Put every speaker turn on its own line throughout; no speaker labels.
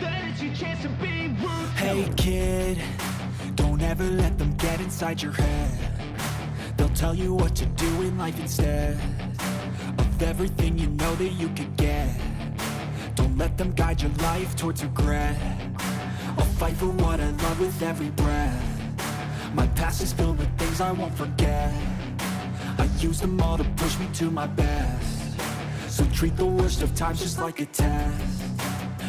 Then it's your chance to be ruthless.
Hey kid, don't ever let them get inside your head. They'll tell you what to do in life instead of everything you know that you could get. Don't let them guide your life towards regret. I'll fight for what I love with every breath. My past is filled with things I won't forget. I use them all to push me to my best. So treat the worst of times just like a test.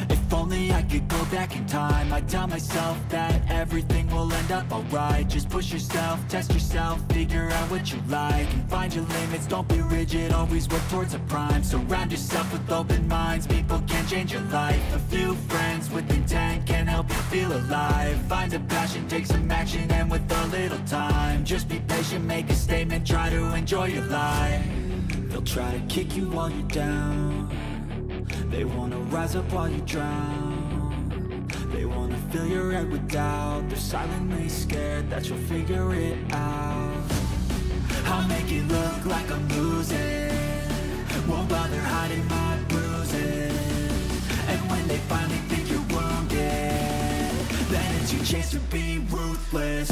If only I could go back in time, I'd tell myself that everything will end up alright. Just push yourself, test yourself, figure out what you like, and find your limits, don't be rigid, always work towards a prime. Surround yourself with open minds, people can change your life. A few friends with intent can help you feel alive. Find a passion, take some action, and with a little time, just be patient, make a statement, try to enjoy your life. They'll try to kick you while you're down. They wanna rise up while you drown. They wanna fill your head with doubt. They're silently scared that you'll figure it out. I'll make it look like I'm losing, won't bother hiding my bruises. And when they finally think you're wounded, then it's your chance to be ruthless.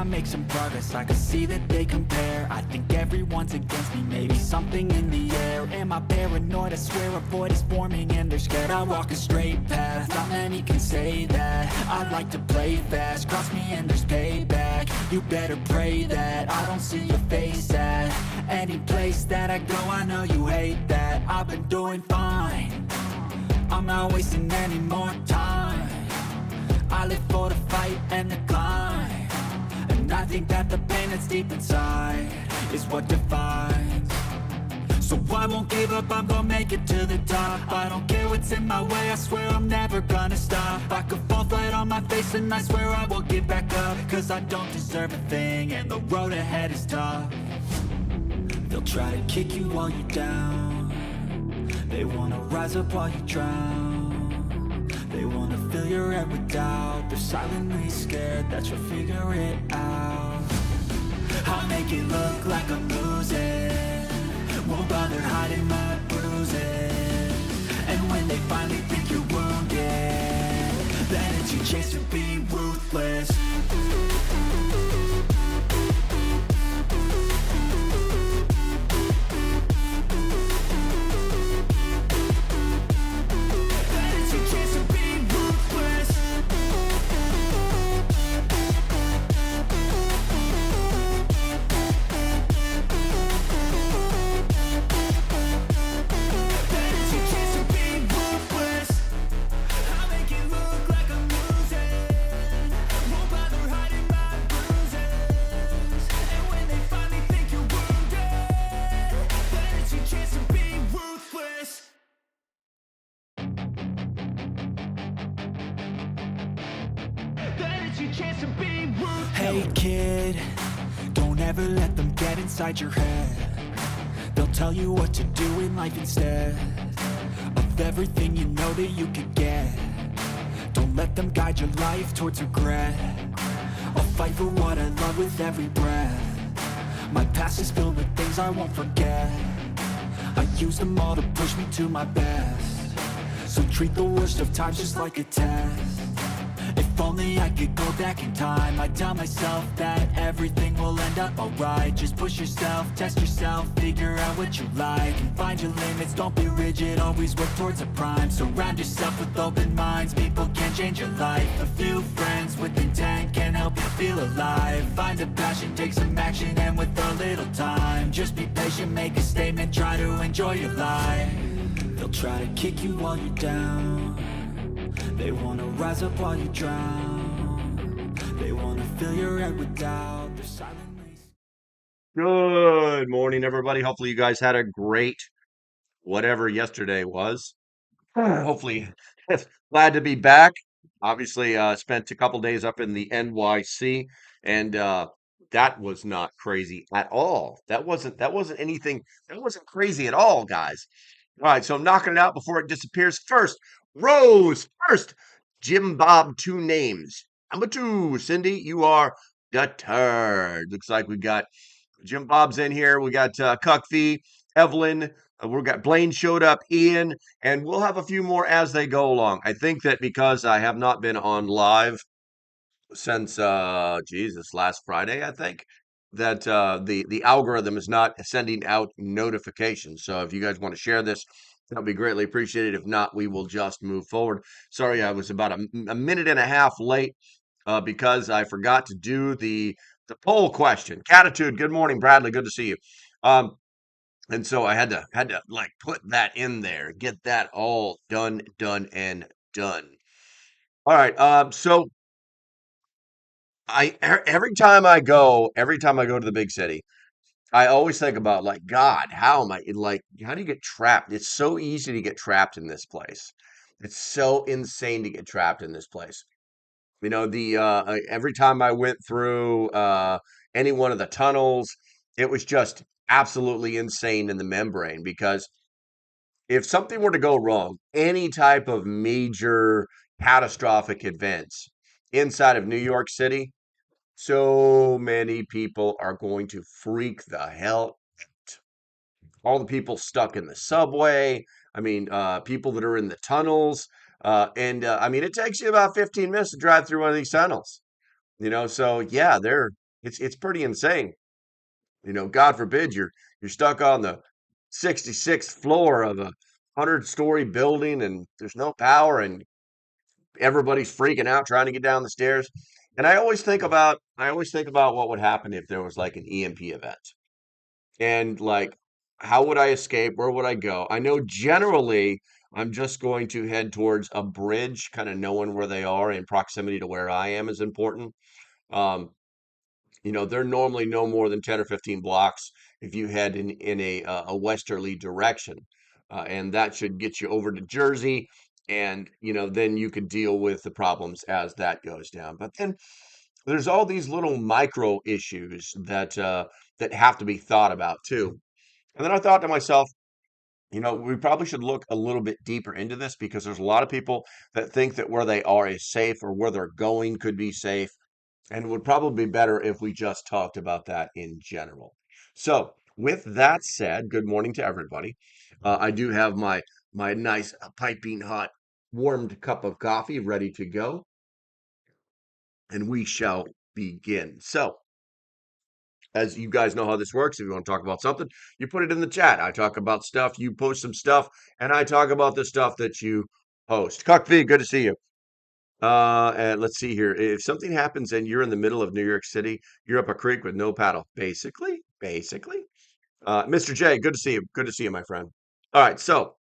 Make some progress, I can see that they compare. I think everyone's against me, maybe something in the air. Am I paranoid? I swear a void is forming and they're scared. I walk a straight path, not many can say that. I like to play fast, cross me and there's payback. You better pray that I don't see your face at any place that I go. I know you hate that. I've been doing fine, I'm not wasting any more time. I live for the fight and the climb. And I think that the pain that's deep inside is what defines. So I won't give up, I'm gonna make it to the top. I don't care what's in my way, I swear I'm never gonna stop. I could fall flat on my face and I swear I will get back up. Cause I don't deserve a thing and the road ahead is tough. They'll try to kick you while you're down. They wanna rise up while you drown. They wanna fill your head with doubt. They're silently scared that you'll figure it out. I'll make it look like I'm losing, won't bother hiding my bruises. And when they finally think you're wounded, then it's your chance to be ruthless. Hey kid, don't ever let them get inside your head. They'll tell you what to do in life instead of everything you know that you could get. Don't let them guide your life towards regret. I'll fight for what I love with every breath. My past is filled with things I won't forget. I use them all to push me to my best. So treat the worst of times just like a test. If only I could go back in time, I'd tell myself that everything will end up alright. Just push yourself, test yourself, figure out what you like, and find your limits, don't be rigid, always work towards a prime. Surround yourself with open minds, people can change your life. A few friends with intent can help you feel alive. Find a passion, take some action, and with a little time, just be patient, make a statement, try to enjoy your life. They'll try to kick you while you're down. They wanna rise up while you drown. They wanna fill your head with doubt. They're silently...
Good morning, everybody. Hopefully you guys had a great whatever yesterday was. Hopefully, glad to be back. Obviously, spent a couple days up in the NYC, and that was not crazy at all. That wasn't anything. That wasn't crazy at all, guys. All right, so I'm knocking it out before it disappears. First, Rose. First, Jim Bob. Two names. Number two, Cindy. You are deterred. Looks like we got Jim Bob's in here. We got Cuckfee, Evelyn. We've got Blaine showed up, Ian, and we'll have a few more as they go along. I think that because I have not been on live since Jesus last Friday, I think that the algorithm is not sending out notifications. So if you guys want to share this, that'll be greatly appreciated. If not, we will just move forward. Sorry, I was about a minute and a half late because I forgot to do the poll question. Catitude, good morning, Bradley. Good to see you. And so I had to like put that in there, get that all done, and done. All right. So every time I go to the big city, I always think about like, God, how am I like, how do you get trapped? It's so easy to get trapped in this place. It's so insane to get trapped in this place. You know, the every time I went through any one of the tunnels, it was just absolutely insane in the membrane because if something were to go wrong, any type of major catastrophic events inside of New York City, so many people are going to freak the hell out. All the people stuck in the subway, I mean, people that are in the tunnels, and I mean, it takes you about 15 minutes to drive through one of these tunnels, you know. So yeah, it's pretty insane. You know, God forbid you're stuck on the 66th floor of a 100-story building and there's no power and everybody's freaking out trying to get down the stairs. And I always think about what would happen if there was like an EMP event. And like how would I escape? Where would I go? I know generally I'm just going to head towards a bridge, kind of knowing where they are and proximity to where I am is important. Um, you know, they're normally no more than 10 or 15 blocks if you head in a westerly direction. And that should get you over to Jersey. And, you know, then you could deal with the problems as that goes down. But then there's all these little micro issues that have to be thought about too. And then I thought to myself, you know, we probably should look a little bit deeper into this because there's a lot of people that think that where they are is safe or where they're going could be safe. And it would probably be better if we just talked about that in general. So, with that said, good morning to everybody. I do have my nice piping hot warmed cup of coffee ready to go, and we shall begin. So, as you guys know how this works, if you want to talk about something, you put it in the chat. I talk about stuff, you post some stuff, and I talk about the stuff that you post. Cuck V, good to see you. And let's see here. If something happens and you're in the middle of New York City, you're up a creek with no paddle. Basically. Mr. J, good to see you. Good to see you, my friend. All right, so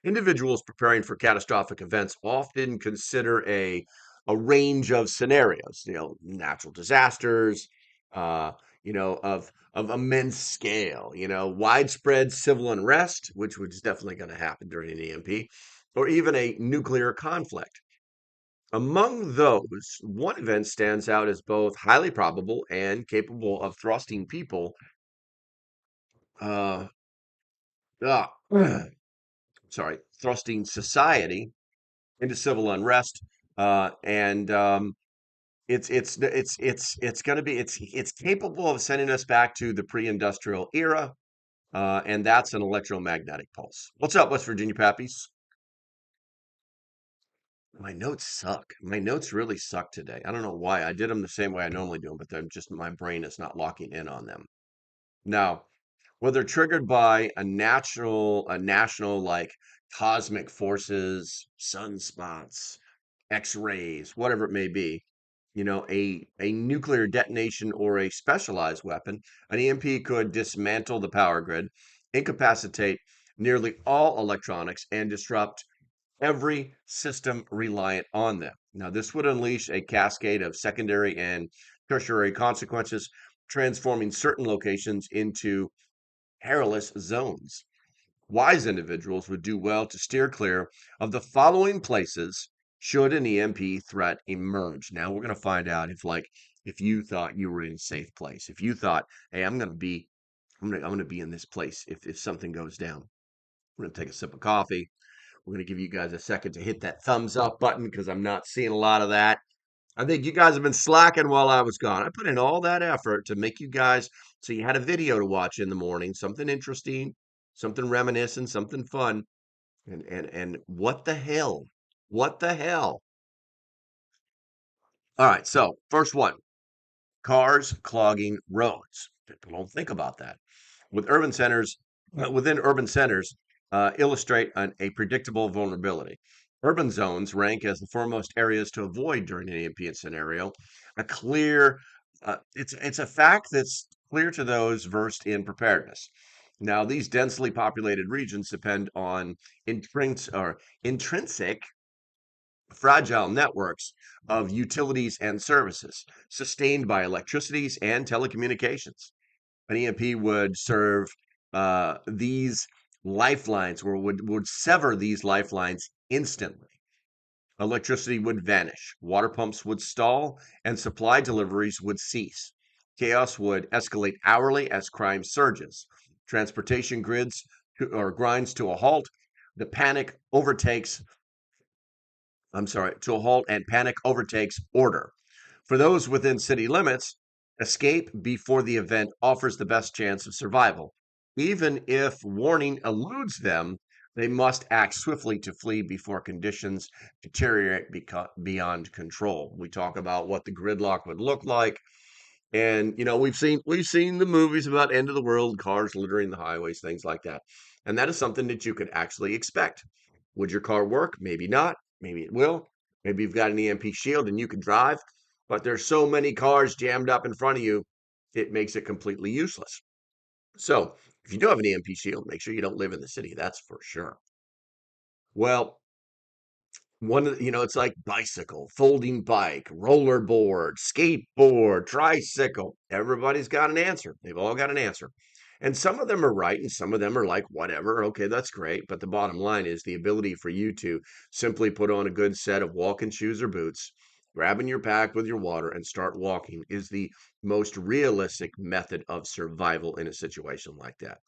individuals preparing for catastrophic events often consider a range of scenarios, you know, natural disasters, uh, you know, of immense scale, you know, widespread civil unrest, which was definitely going to happen during an EMP, or even a nuclear conflict. Among those, one event stands out as both highly probable and capable of thrusting people, uh, ah, thrusting society into civil unrest. And it's going to be it's capable of sending us back to the pre-industrial era, and that's an electromagnetic pulse. What's up, West Virginia Pappies? My notes suck. My notes really suck today. I don't know why. I did them the same way I normally do them, but they're just my brain is not locking in on them. Now, whether triggered by a national like cosmic forces, sunspots, X-rays, whatever it may be, you know, a nuclear detonation or a specialized weapon, an EMP could dismantle the power grid, incapacitate nearly all electronics, and disrupt every system reliant on them. Now, this would unleash a cascade of secondary and tertiary consequences, transforming certain locations into perilous zones. Wise individuals would do well to steer clear of the following places should an EMP threat emerge. Now we're going to find out if you thought you were in a safe place, if you thought, hey, I'm going to be in this place if something goes down. We're going to take a sip of coffee. We're going to give you guys a second to hit that thumbs up button because I'm not seeing a lot of that. I think you guys have been slacking while I was gone. I put in all that effort to make you guys so you had a video to watch in the morning, something interesting, something reminiscent, something fun. And what the hell? What the hell? All right, so first one, cars clogging roads. People don't think about that. Within urban centers, illustrate a predictable vulnerability. Urban zones rank as the foremost areas to avoid during an EMP scenario. A clear, it's a fact that's clear to those versed in preparedness. Now, these densely populated regions depend on intrinsic fragile networks of utilities and services sustained by electricities and telecommunications. An EMP would serve these lifelines or would sever these lifelines instantly. Electricity would vanish, water pumps would stall, and supply deliveries would cease. Chaos would escalate hourly as crime surges. Transportation grinds to a halt. The panic overtakes to a halt, and panic overtakes order. For those within city limits, escape before the event offers the best chance of survival. Even if warning eludes them, they must act swiftly to flee before conditions deteriorate beyond control. We talk about what the gridlock would look like. And we've seen the movies about end of the world, cars littering the highways, things like that. And that is something that you could actually expect. Would your car work? Maybe not. Maybe it will. Maybe you've got an EMP shield and you can drive, but there's so many cars jammed up in front of you, it makes it completely useless. So if you do have an EMP shield, make sure you don't live in the city. That's for sure. Well, it's like bicycle, folding bike, rollerboard, skateboard, tricycle. Everybody's got an answer. They've all got an answer. And some of them are right and some of them are like, whatever. Okay, that's great. But the bottom line is the ability for you to simply put on a good set of walking shoes or boots, grabbing your pack with your water and start walking is the most realistic method of survival in a situation like that.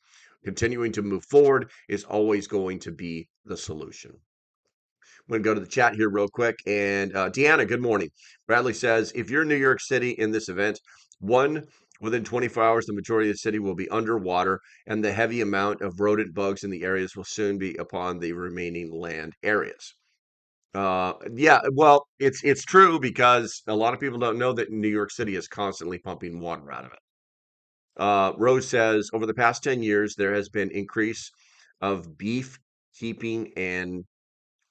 Continuing to move forward is always going to be the solution. I'm going to go to the chat here real quick. And Deanna, good morning. Bradley says, if you're in New York City in this event, within 24 hours, the majority of the city will be underwater, and the heavy amount of rodent bugs in the areas will soon be upon the remaining land areas. Yeah, well, it's true because a lot of people don't know that New York City is constantly pumping water out of it. Rose says, over the past 10 years, there has been increase of beef keeping and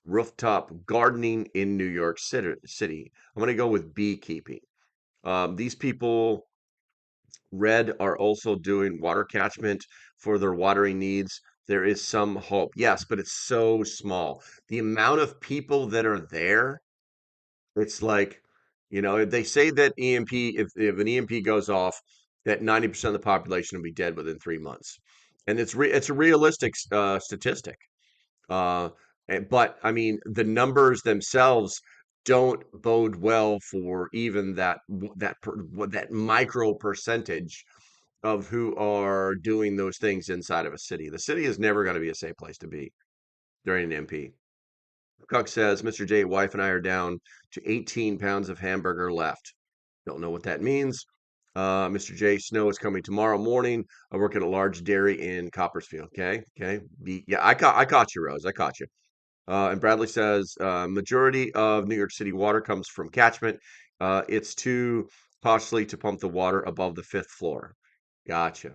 rooftop gardening in New York City. I'm going to go with beekeeping. These people, red, are also doing water catchment for their watering needs. There is some hope. Yes, but it's so small. The amount of people that are there, it's like, they say that if an EMP goes off, that 90% of the population will be dead within 3 months. And it's a realistic statistic. Uh, but I mean, the numbers themselves don't bode well for even that micro percentage of who are doing those things inside of a city. The city is never going to be a safe place to be during an MP. Cook says, Mr. J, wife and I are down to 18 pounds of hamburger left. Don't know what that means. Mr. J, snow is coming tomorrow morning. I work at a large dairy in Coppersfield. Okay. Yeah, I caught you, Rose. I caught you. And Bradley says, majority of New York City water comes from catchment. It's too costly to pump the water above the fifth floor. Gotcha.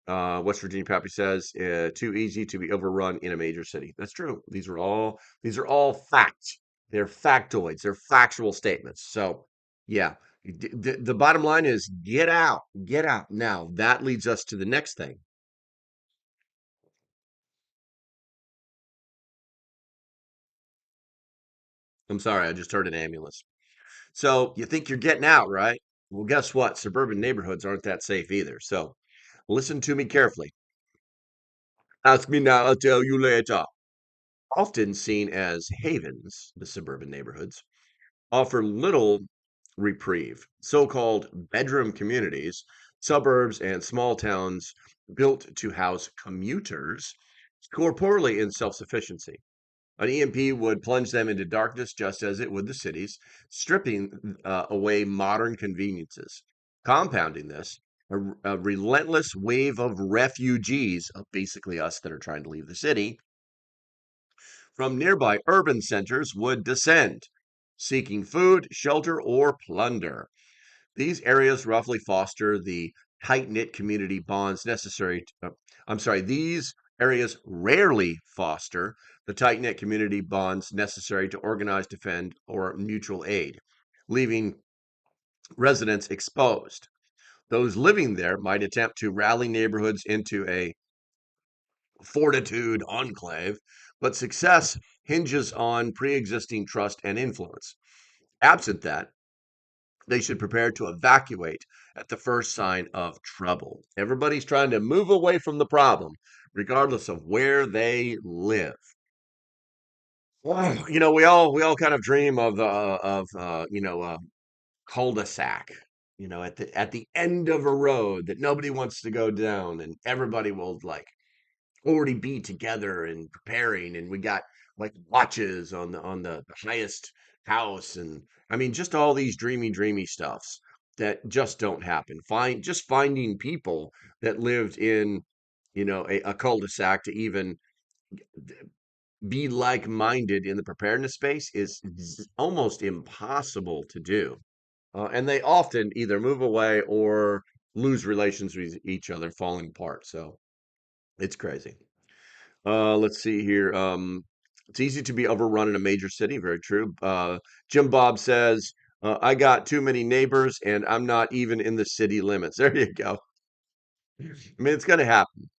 West Virginia Pappy says, too easy to be overrun in a major city. That's true. These are all facts. They're factoids. They're factual statements. So, yeah, the bottom line is get out, get out. Now that leads us to the next thing. I'm sorry, I just heard an ambulance. So you think you're getting out, right? Well, guess what? Suburban neighborhoods aren't that safe either. So listen to me carefully. Ask me now, I'll tell you later. Often seen as havens, the suburban neighborhoods offer little reprieve. So called bedroom communities, suburbs, and small towns built to house commuters score poorly in self sufficiency. An EMP would plunge them into darkness just as it would the cities, stripping away modern conveniences. Compounding this, a relentless wave of refugees, basically us that are trying to leave the city, from nearby urban centers would descend, seeking food, shelter, or plunder. These areas roughly foster the tight knit community bonds necessary. These areas rarely foster the tight knit community bonds necessary to organize, defend, or mutual aid, leaving residents exposed. Those living there might attempt to rally neighborhoods into a fortitude enclave, but success hinges on pre existing trust and influence. Absent that, they should prepare to evacuate at the first sign of trouble. Everybody's trying to move away from the problem, regardless of where they live. Well, we all kind of dream of cul-de-sac. At the end of a road that nobody wants to go down, and everybody will like already be together and preparing, and we got like watches on the highest house, and I mean just all these dreamy stuffs that just don't happen. Finding people that lived in a cul-de-sac to even be like-minded in the preparedness space is almost impossible to do. And they often either move away or lose relations with each other, falling apart. So it's crazy. Let's see here. It's easy to be overrun in a major city. Very true. Jim Bob says, I got too many neighbors and I'm not even in the city limits. There you go. I mean, it's going to happen.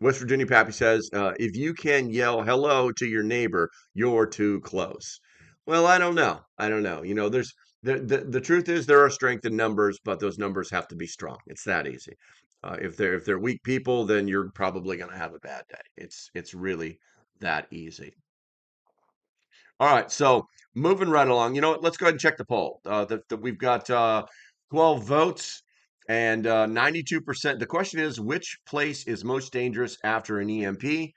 West Virginia Pappy says, if you can yell hello to your neighbor, you're too close. Well, I don't know. I don't know. The truth is there are strength in numbers, but those numbers have to be strong. It's that easy. If they're weak people, then you're probably going to have a bad day. It's really that easy. All right, so moving right along. You know what? Let's go ahead and check the poll. We've got 12 votes and 92%. The question is, which place is most dangerous after an EMP?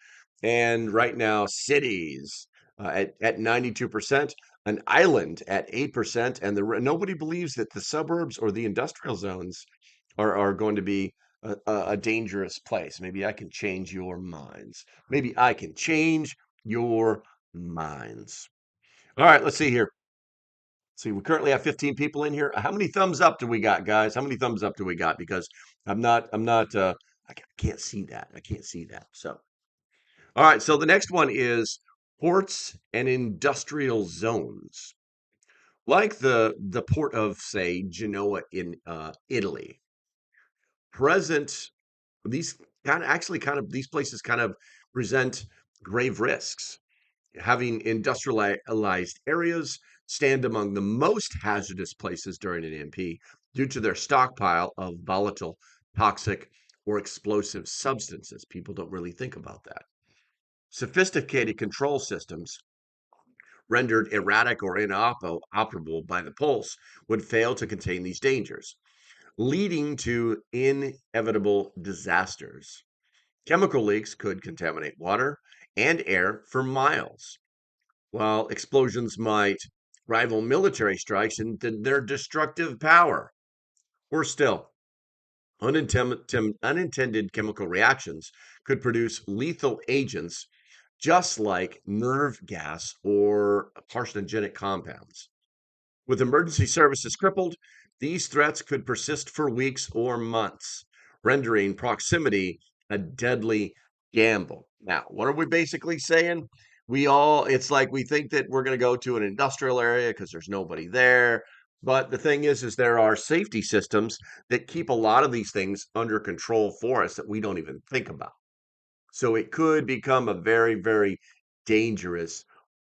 And right now, cities at 92%, an island at 8%, and nobody believes that the suburbs or the industrial zones are going to be a dangerous place. Maybe I can change your minds. Maybe I can change your minds. All right, let's see here. See, we currently have 15 people in here. How many thumbs up do we got, guys? How many thumbs up do we got? Because I can't see that. I can't see that. So, all right. So the next one is ports and industrial zones, like the port of, say, Genoa in Italy. Present these these places kind of present grave risks. Having industrialized areas stand among the most hazardous places during an EMP due to their stockpile of volatile, toxic, or explosive substances. People don't really think about that. Sophisticated control systems, rendered erratic or inoperable by the pulse, would fail to contain these dangers, leading to inevitable disasters. Chemical leaks could contaminate water and air for miles, while explosions might rival military strikes in their destructive power. Or still, unintended chemical reactions could produce lethal agents just like nerve gas or carcinogenic compounds. With emergency services crippled, these threats could persist for weeks or months, rendering proximity a deadly gamble. Now, what are we basically saying? It's like we think that we're going to go to an industrial area because there's nobody there. But the thing is there are safety systems that keep a lot of these things under control for us that we don't even think about. So it could become a very, very dangerous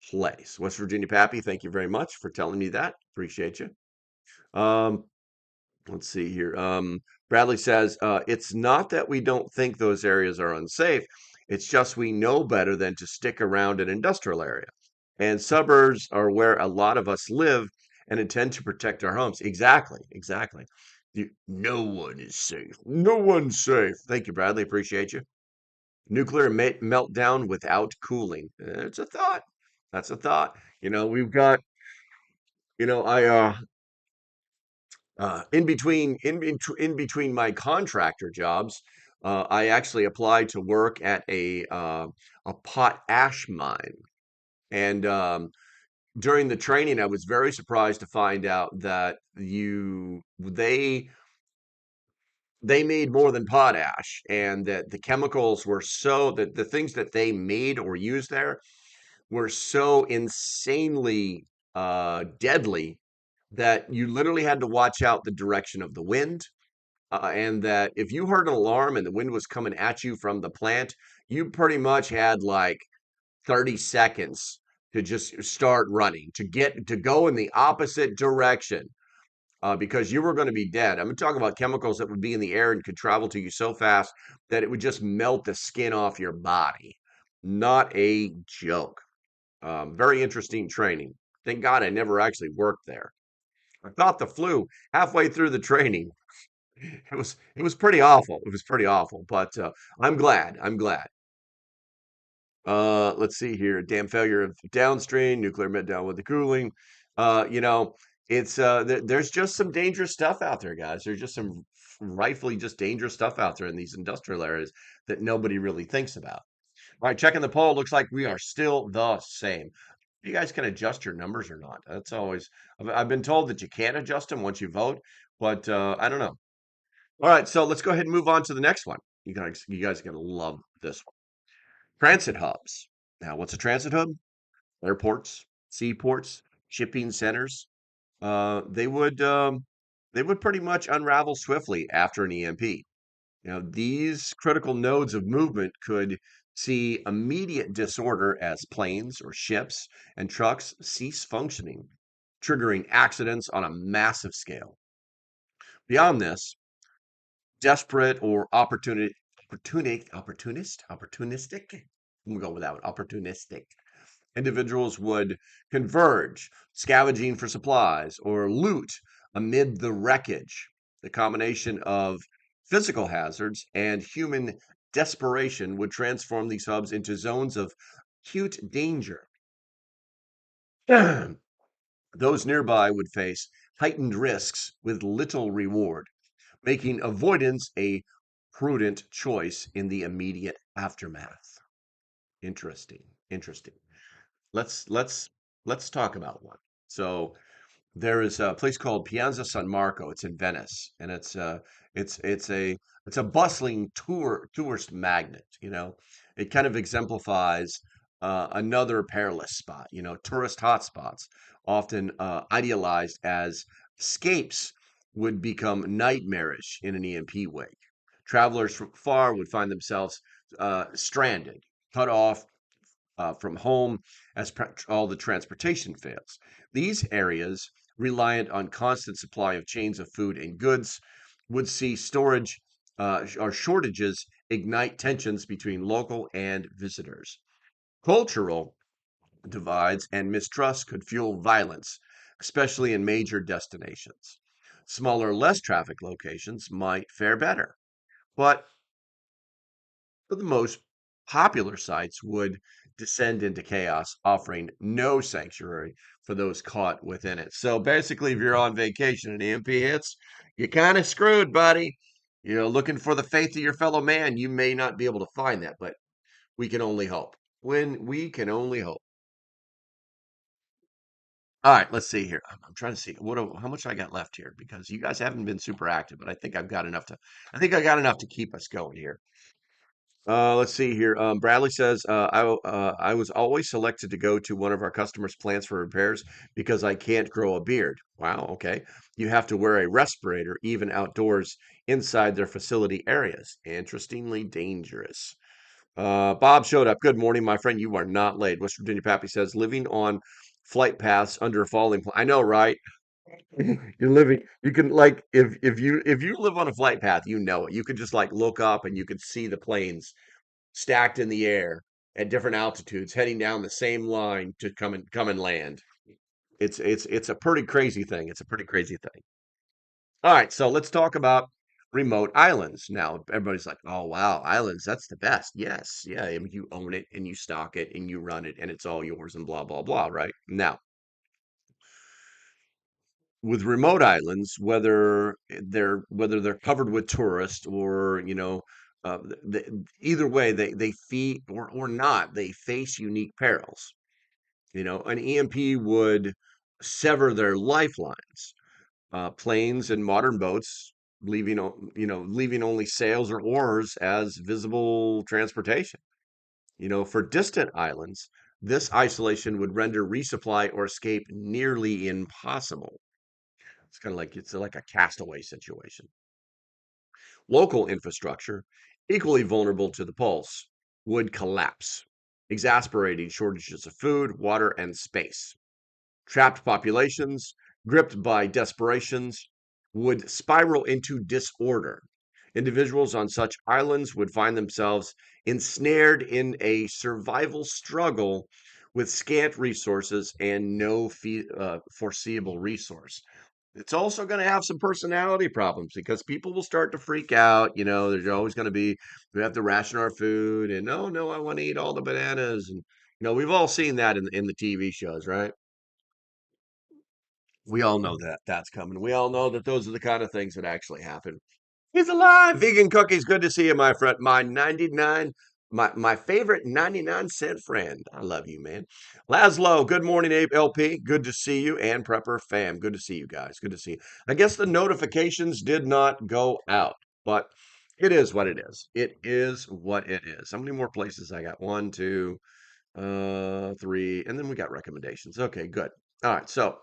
place. West Virginia Pappy, thank you very much for telling me that. Appreciate you. Um, let's see here. Bradley says, it's not that we don't think those areas are unsafe. It's just we know better than to stick around an industrial area. And suburbs are where a lot of us live and intend to protect our homes. Exactly, exactly. No one is safe. No one's safe. Thank you, Bradley. Appreciate you. Nuclear meltdown without cooling. It's a thought. That's a thought. We've got, I in between my contractor jobs, I actually applied to work at a potash mine. And during the training, I was very surprised to find out that they made more than potash, and that the chemicals were so that the things that they made or used there were so insanely deadly that you literally had to watch out the direction of the wind. And that if you heard an alarm and the wind was coming at you from the plant, you pretty much had like 30 seconds to just start running, to go in the opposite direction, because you were going to be dead. I'm talking about chemicals that would be in the air and could travel to you so fast that it would just melt the skin off your body. Not a joke. Very interesting training. Thank God I never actually worked there. I caught the flu halfway through the training. It was pretty awful. It was pretty awful, but I'm glad. I'm glad. Let's see here. Dam failure of downstream, nuclear meltdown with the cooling. Uh, you know, it's there's just some dangerous stuff out there, guys. There's just some rightfully just dangerous stuff out there in these industrial areas that nobody really thinks about. All right, checking the poll. Looks like we are still the same. You guys can adjust your numbers or not. That's always. I've been told that you can't adjust them once you vote, but I don't know. All right, so let's go ahead and move on to the next one. You guys are gonna love this one. Transit hubs. Now, what's a transit hub? Airports, seaports, shipping centers. They would pretty much unravel swiftly after an EMP. These critical nodes of movement could see immediate disorder as planes or ships and trucks cease functioning, triggering accidents on a massive scale. Beyond this, desperate or opportunistic. I'm gonna go with that one. Opportunistic individuals would converge, scavenging for supplies or loot amid the wreckage. The combination of physical hazards and human desperation would transform these hubs into zones of acute danger. Those nearby would face heightened risks with little reward, making avoidance a prudent choice in the immediate aftermath. Interesting. Interesting. Let's talk about one. So there is a place called Piazza San Marco. It's in Venice, and it's a bustling tourist magnet. It kind of exemplifies another perilous spot. Tourist hotspots, often idealized as escapes, would become nightmarish in an EMP wake. Travelers from far would find themselves stranded, cut off from home as all the transportation fails. These areas, reliant on constant supply of chains of food and goods, would see storage or shortages ignite tensions between local and visitors. Cultural divides and mistrust could fuel violence, especially in major destinations. Smaller, less traffic locations might fare better, but for the most popular sites would descend into chaos, offering no sanctuary for those caught within it. So basically, if you're on vacation and EMP hits, you're kind of screwed, buddy. Looking for the faith of your fellow man, you may not be able to find that, but we can only hope. When we can only hope. All right, let's see here. I'm trying to see how much I got left here because you guys haven't been super active, but I think I've got enough to. I think I got enough to keep us going here. Let's see here. Bradley says, I was always selected to go to one of our customers' plants for repairs because I can't grow a beard. Wow, okay. You have to wear a respirator even outdoors inside their facility areas. Interestingly dangerous. Bob showed up. Good morning, my friend. You are not late. West Virginia Pappy says, living on flight paths under a falling I know, right? You're living. You can like if you live on a flight path, you know it. You could just like look up and you could see the planes stacked in the air at different altitudes, heading down the same line to come and land. It's a pretty crazy thing. It's a pretty crazy thing. All right, so let's talk about remote islands. Now, everybody's like, "Oh, wow, islands, that's the best." Yes, yeah, I mean, you own it and you stock it and you run it and it's all yours and blah blah blah, right? Now, with remote islands, whether they're covered with tourists or either way, they feed or not, they face unique perils. An EMP would sever their lifelines. Planes and modern boats leaving only sails or oars as visible transportation. For distant islands, this isolation would render resupply or escape nearly impossible. It's like a castaway situation. Local infrastructure, equally vulnerable to the pulse, would collapse, exacerbating shortages of food, water, and space. Trapped populations, gripped by desperations, would spiral into disorder. Individuals on such islands would find themselves ensnared in a survival struggle with scant resources and no foreseeable resource. It's also going to have some personality problems because people will start to freak out. There's always going to be, we have to ration our food, and oh no, I want to eat all the bananas. And, we've all seen that in the TV shows, right? We all know that that's coming. We all know that those are the kind of things that actually happen. He's alive. Vegan cookies. Good to see you, my friend. My favorite 99-cent friend. I love you, man. Laszlo, good morning, Abe LP. Good to see you. And Prepper fam. Good to see you guys. Good to see you. I guess the notifications did not go out, but it is what it is. It is what it is. How many more places I got? One, two, three, and then we got recommendations. Okay, good. All right, so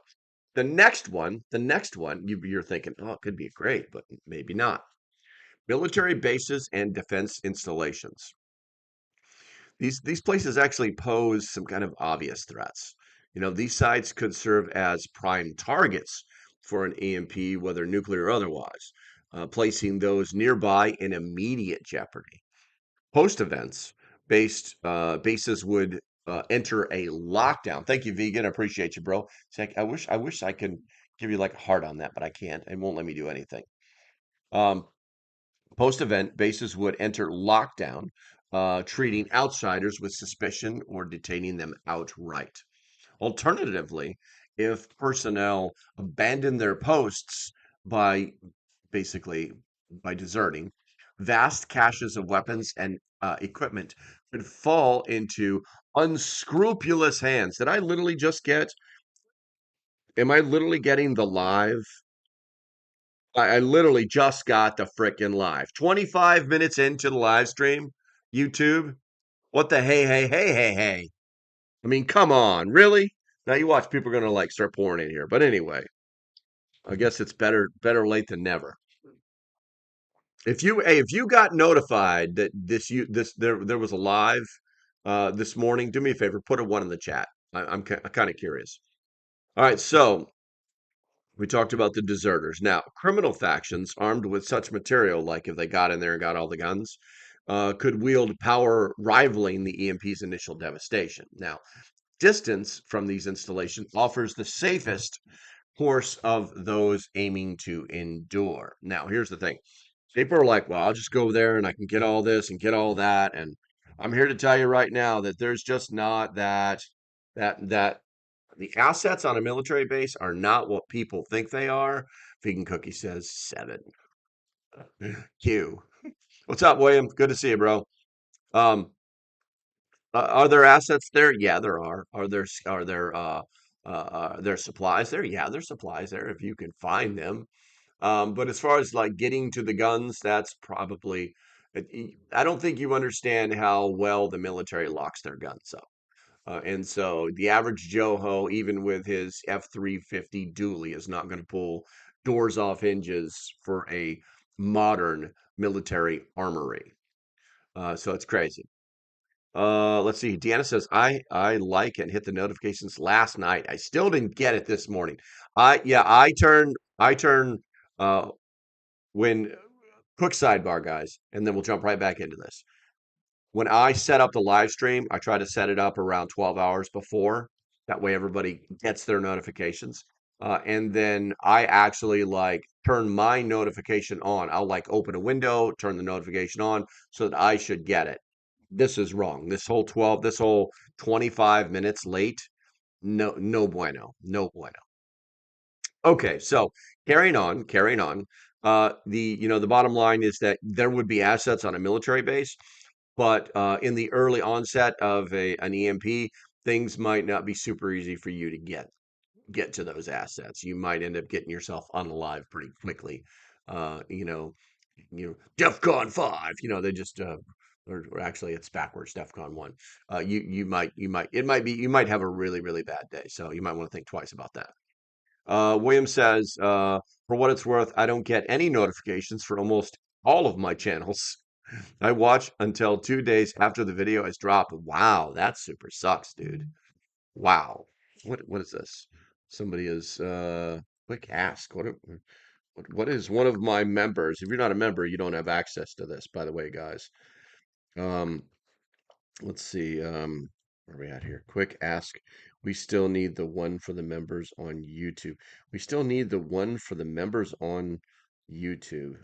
the next one, you're thinking, oh, it could be great, but maybe not. Military bases and defense installations. These places actually pose some kind of obvious threats. These sites could serve as prime targets for an EMP, whether nuclear or otherwise, placing those nearby in immediate jeopardy. Post events, bases would enter a lockdown. Thank you, vegan. I appreciate you, bro. It's like, I wish I could give you like a heart on that, but I can't. It won't let me do anything. Um, Post event, bases would enter lockdown, treating outsiders with suspicion or detaining them outright. Alternatively, if personnel abandon their posts by basically by deserting, vast caches of weapons and equipment could fall into unscrupulous hands. Did I literally just get? Am I literally getting the live? I literally just got the frickin' live. 25 minutes into the live stream, YouTube. What the hey, hey, hey, hey, hey? I mean, come on, really? Now you watch, people are gonna like start pouring in here. But anyway, I guess it's better late than never. If you got notified that there was a live this morning, do me a favor, put a one in the chat. I'm kind of curious. All right, so we talked about the deserters. Now, criminal factions armed with such material, like if they got in there and got all the guns, could wield power rivaling the EMP's initial devastation. Now, distance from these installations offers the safest course of those aiming to endure. Now, here's the thing. People are like, well, I'll just go there and I can get all this and get all that. And I'm here to tell you right now that there's just not that the assets on a military base are not what people think they are. Vegan Cookie says 7. Q. What's up, William? Good to see you, bro. Um, are there assets there? Yeah, there are. Are there supplies there? Yeah, there's supplies there if you can find them. But as far as like getting to the guns, that's probably, I don't think you understand how well the military locks their guns up. And so the average Joe-Ho, even with his F-350 dually, is not going to pull doors off hinges for a modern military armory. So it's crazy. Let's see. Deanna says, I like and hit the notifications last night. I still didn't get it this morning. I turn uh when quick sidebar, guys, and then we'll jump right back into this. When I set up the live stream, I try to set it up around 12 hours before. That way everybody gets their notifications. And then I actually like turn my notification on. I'll like open a window, turn the notification on so that I should get it. This is wrong. This whole 25 minutes late. No, no bueno. No bueno. Okay, so carrying on. The bottom line is that there would be assets on a military base, but in the early onset of an EMP, things might not be super easy for you to get to those assets. You might end up getting yourself unalive pretty quickly. Uh, you know, DEFCON 5. They just or actually it's backwards, DEFCON 1. You might have a really really bad day, so you might want to think twice about that. William says, for what it's worth, I don't get any notifications for almost all of my channels. I watch until 2 days after the video has dropped. Wow, that super sucks, dude. Wow. What is this? Somebody is quick ask. What is one of my members? If you're not a member, you don't have access to this, by the way, guys. Um, let's see. Where are we at here? Quick ask. We still need the one for the members on YouTube. We still need the one for the members on YouTube.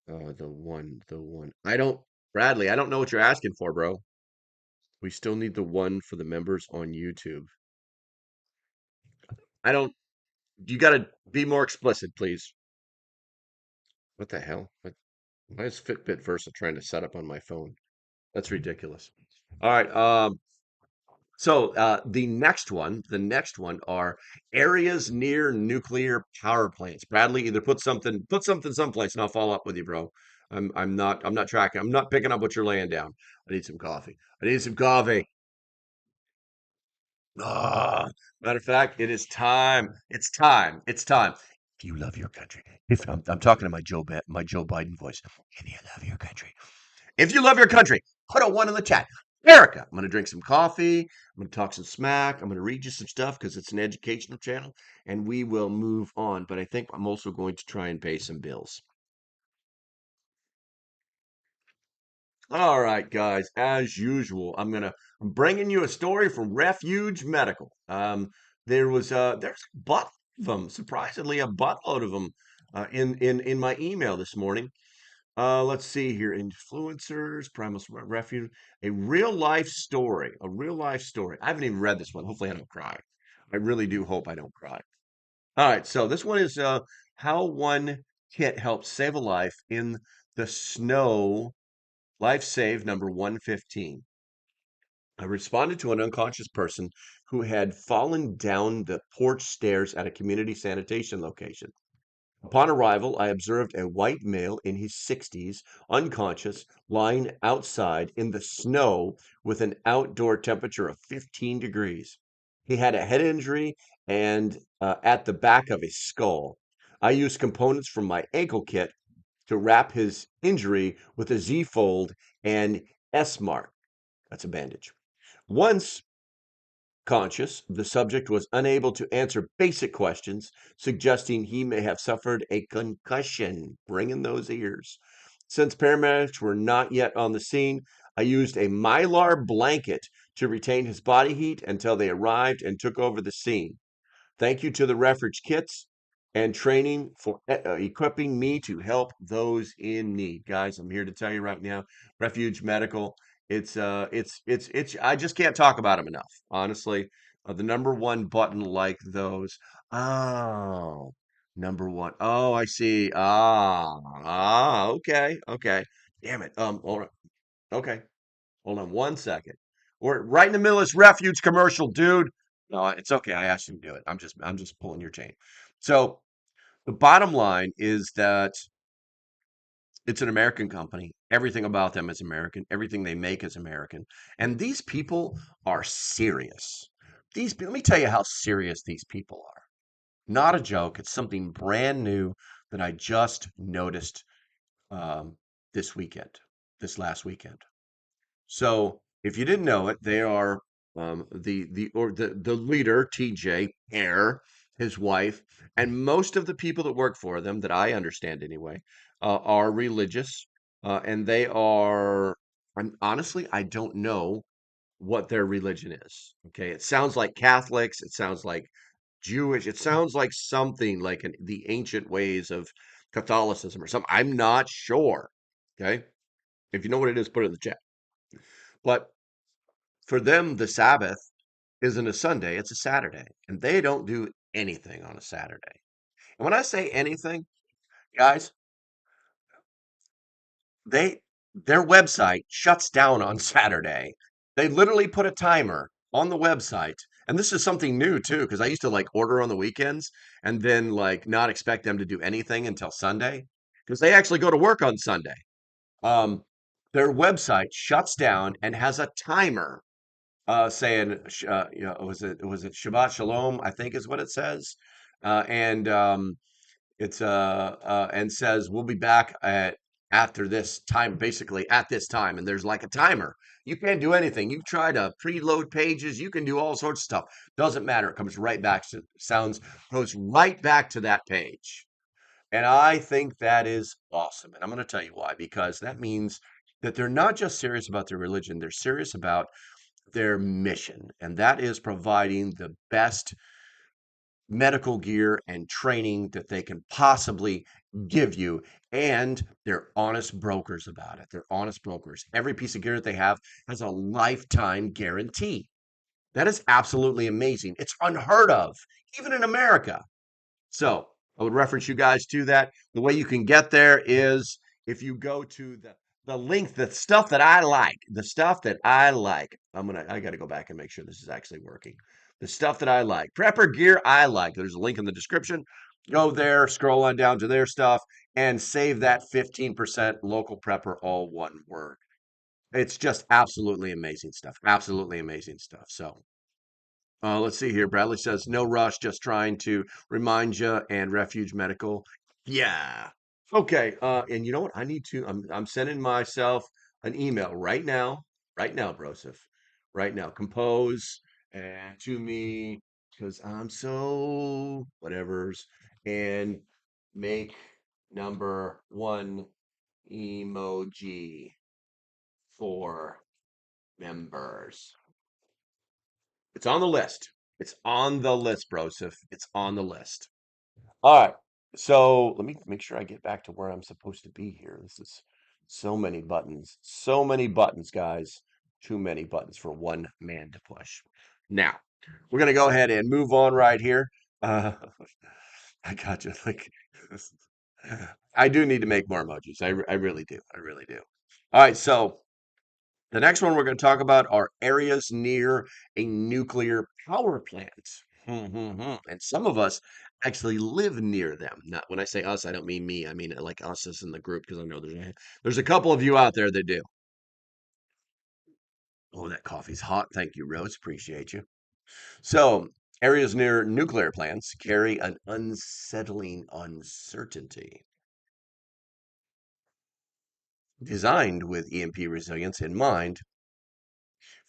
The one. Bradley, I don't know what you're asking for, bro. We still need the one for the members on YouTube. I don't, you got to be more explicit, please. What the hell? Why is Fitbit Versa trying to set up on my phone? That's ridiculous. All right. So the next one are areas near nuclear power plants. Bradley, either put something someplace, and I'll follow up with you, bro. I'm not tracking. I'm not picking up what you're laying down. I need some coffee. I need some coffee. Matter of fact, it is time. It's time. It's time. If you love your country, if I'm talking to my Joe Biden voice. If you love your country, if you love your country, put a one in the chat. Erica, I'm going to drink some coffee. I'm going to talk some smack. I'm going to read you some stuff because it's an educational channel, and we will move on. But I think I'm also going to try and pay some bills. All right, guys. As usual, I'm bringing you a story from Refuge Medical. There's a butt of them, surprisingly a buttload of them, in my email this morning. Let's see here. Influencers, Primal Refuge, a real life story. A real life story. I haven't even read this one. Hopefully, I don't cry. I really do hope I don't cry. All right, so this one is how one kit helps save a life in the snow. Life Save number 115. I responded to an unconscious person who had fallen down the porch stairs at a community sanitation location. Upon arrival, I observed a white male in his 60s, unconscious, lying outside in the snow with an outdoor temperature of 15 degrees. He had a head injury and at the back of his skull. I used components from my ankle kit to wrap his injury with a Z fold and S mark. That's a bandage. Once conscious, the subject was unable to answer basic questions, suggesting he may have suffered a concussion. Bring in those ears. Since paramedics were not yet on the scene, I used a mylar blanket to retain his body heat until they arrived and took over the scene. Thank you to the refuge kits and training for equipping me to help those in need. Guys, I'm here to tell you right now, Refuge Medical, it's I just can't talk about them enough. Honestly, the number one button like those. Oh, number one. Oh, I see. Okay, okay. Damn it. All right. Okay. Hold on one second. We're right in the middle of this refuge commercial, dude. No, it's okay. I asked you to do it. I'm just pulling your chain. So the bottom line is that it's an American company. Everything about them is American. Everything they make is American. And these people are serious. Let me tell you how serious these people are. Not a joke. It's something brand new that I just noticed um, this weekend, this last weekend. So if you didn't know it, they are the leader, TJ Hare, his wife, and most of the people that work for them, that I understand anyway, are religious, and they are I don't know what their religion is. Okay, it sounds like Catholics. It sounds like Jewish. It sounds like something like the ancient ways of Catholicism or something. I'm not sure. Okay, if you know what it is, put it in the chat. But for them, the Sabbath isn't a Sunday; it's a Saturday, and they don't do anything on a Saturday. And when I say anything, guys, they their website shuts down on Saturday. They literally put a timer on the website. And this is something new too, because I used to like order on the weekends and then like not expect them to do anything until Sunday because they actually go to work on Sunday. Um, their website shuts down and has a timer saying, was it Shabbat Shalom? I think is what it says. And it's and says we'll be back at after this time, basically at this time, and there's like a timer. You can't do anything. You try to preload pages, you can do all sorts of stuff. Doesn't matter. It comes right back to sounds goes right back to that page. And I think that is awesome. And I'm going to tell you why, because that means that they're not just serious about their religion, they're serious about their mission, and that is providing the best medical gear and training that they can possibly give you. And they're honest brokers about it. They're honest brokers. Every piece of gear that they have has a lifetime guarantee. That is absolutely amazing. It's unheard of, even in America. So I would reference you guys to that. The way you can get there is if you go to the link, the stuff that I like, the stuff that I like. I got to go back and make sure this is actually working. The stuff that I like, prepper gear I like. There's a link in the description. Go there, scroll on down to their stuff, and save that 15% local prepper, all one word. It's just absolutely amazing stuff. Absolutely amazing stuff. So let's see here. Bradley says, no rush, just trying to remind you and Refuge Medical. Yeah. Okay. And you know what? I'm sending myself an email right now, Broseph, right now. Compose and to me because I'm so whatever's and make number one emoji for members. It's on the list. It's on the list, Broseph. It's on the list. All right. So let me make sure I get back to where I'm supposed to be here. This is so many buttons. So many buttons, guys. Too many buttons for one man to push. Now, we're gonna go ahead and move on right here. Uh I got you. Like I do need to make more emojis. I really do. I really do. All right, so the next one we're going to talk about are areas near a nuclear power plant. And some of us actually live near them. Not when I say us, I don't mean me. I mean like us as in the group, because I know there's a couple of you out there that do. Oh, that coffee's hot. Thank you, Rose. Appreciate you. So, areas near nuclear plants carry an unsettling uncertainty. Designed with EMP resilience in mind,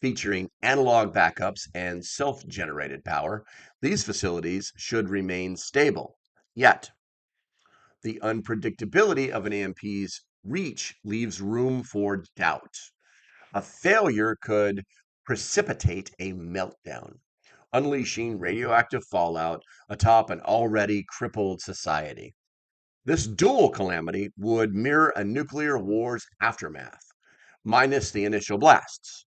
featuring analog backups and self-generated power, these facilities should remain stable. Yet, the unpredictability of an EMP's reach leaves room for doubt. A failure could precipitate a meltdown, unleashing radioactive fallout atop an already crippled society. This dual calamity would mirror a nuclear war's aftermath, minus the initial blasts.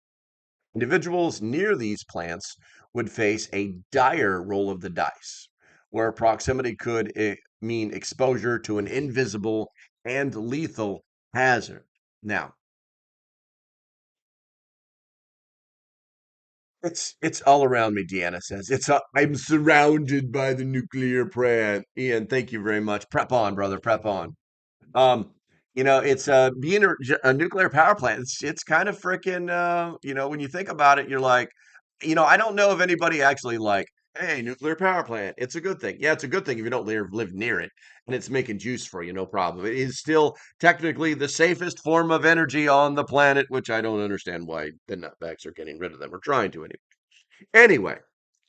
Individuals near these plants would face a dire roll of the dice, where proximity could mean exposure to an invisible and lethal hazard. Now, it's all around me, Deanna says. I'm surrounded by the nuclear plant. Ian, thank you very much. Prep on, brother, prep on. Um, it's being a nuclear power plant. It's kind of freaking when you think about it, you're like, I don't know if anybody actually like, hey, nuclear power plant. It's a good thing. Yeah, it's a good thing if you don't live near it and it's making juice for you, no problem. It is still technically the safest form of energy on the planet, which I don't understand why the nutbags are getting rid of them. We're trying to anyway. Anyway,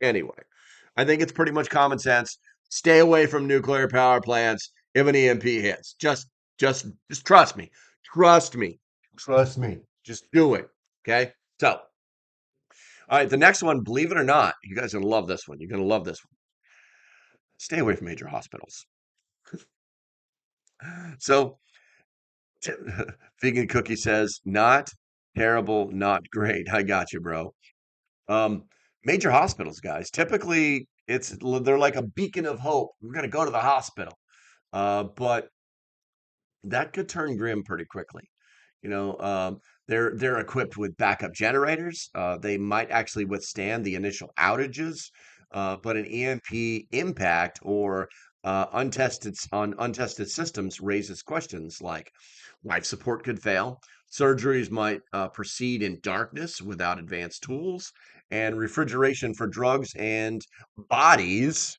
anyway, I think it's pretty much common sense. Stay away from nuclear power plants if an EMP hits. Just trust me. Trust me. Trust me. Just do it. Okay. So, all right. The next one, believe it or not, you guys are going to love this one. You're going to love this one. Stay away from major hospitals. So, Vegan Cookie says, not terrible, not great. I got you, bro. Um, Major hospitals, guys, typically they're like a beacon of hope. We're going to go to the hospital. But that could turn grim pretty quickly. You know, they're equipped with backup generators. They might actually withstand the initial outages, but an EMP impact or untested systems raises questions like life support could fail, surgeries might proceed in darkness without advanced tools, and refrigeration for drugs and bodies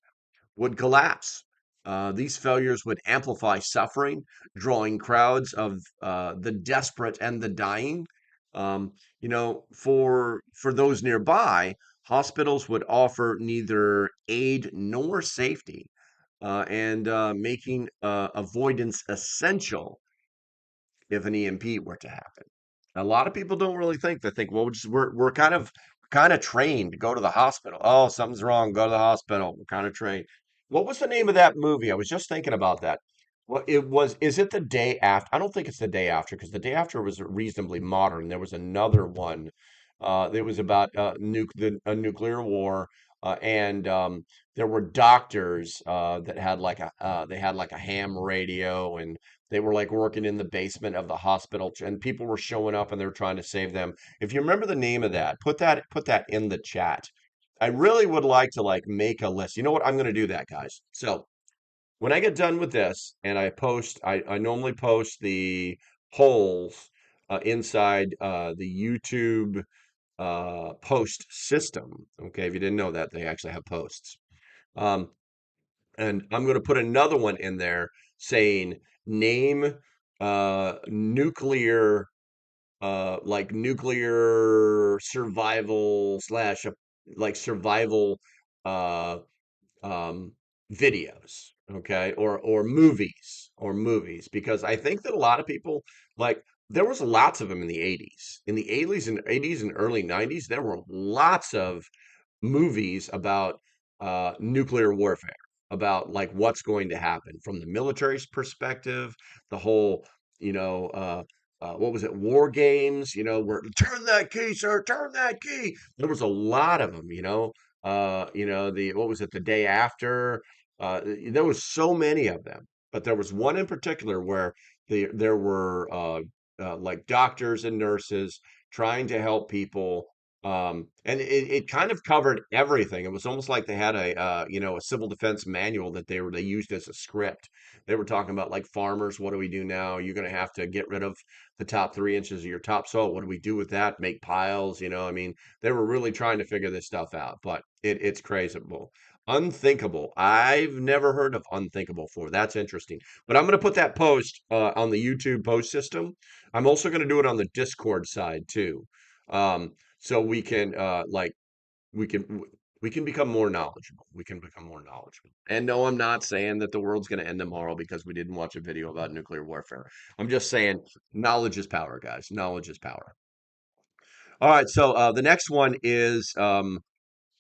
would collapse. These failures would amplify suffering, drawing crowds of the desperate and the dying. For those nearby, hospitals would offer neither aid nor safety, and making avoidance essential if an EMP were to happen. A lot of people don't really think. They think, well, we're kind of trained to go to the hospital. Oh, something's wrong, go to the hospital. We're kind of trained. What was the name of that movie? I was just thinking about that. Well, is it the day after? I don't think it's the day after because the day after was reasonably modern. There was another one. It was about a nuclear war, and there were doctors that had they had like a ham radio, and they were like working in the basement of the hospital, and people were showing up and they were trying to save them. If you remember the name of that, put that in the chat. I really would like to like make a list. You know what? I'm going to do that, guys. So when I get done with this and I normally post the polls inside the YouTube post system. Okay, if you didn't know that, they actually have posts. Um, and I'm going to put another one in there saying name nuclear like nuclear survival slash like survival uh um videos, okay, or movies, because I think that a lot of people like there was lots of them in the 80s. In the 80s and early 90s, there were lots of movies about nuclear warfare, about like what's going to happen from the military's perspective, the whole, what was it, war games, where turn that key, sir, turn that key. There was a lot of them, the what was it, the day after. There was so many of them, but there was one in particular where there were like doctors and nurses trying to help people, and it kind of covered everything. It was almost like they had a civil defense manual that they used as a script. They were talking about like farmers, what do we do now? You're going to have to get rid of the top 3 inches of your topsoil. What do we do with that? Make piles, I mean, they were really trying to figure this stuff out, but it's crazy. Unthinkable. I've never heard of unthinkable before. That's interesting. But I'm going to put that post on the YouTube post system. I'm also going to do it on the Discord side too. So we can we can we can become more knowledgeable. We can become more knowledgeable. And no, I'm not saying that the world's going to end tomorrow because we didn't watch a video about nuclear warfare. I'm just saying knowledge is power, guys. Knowledge is power. All right, so the next one is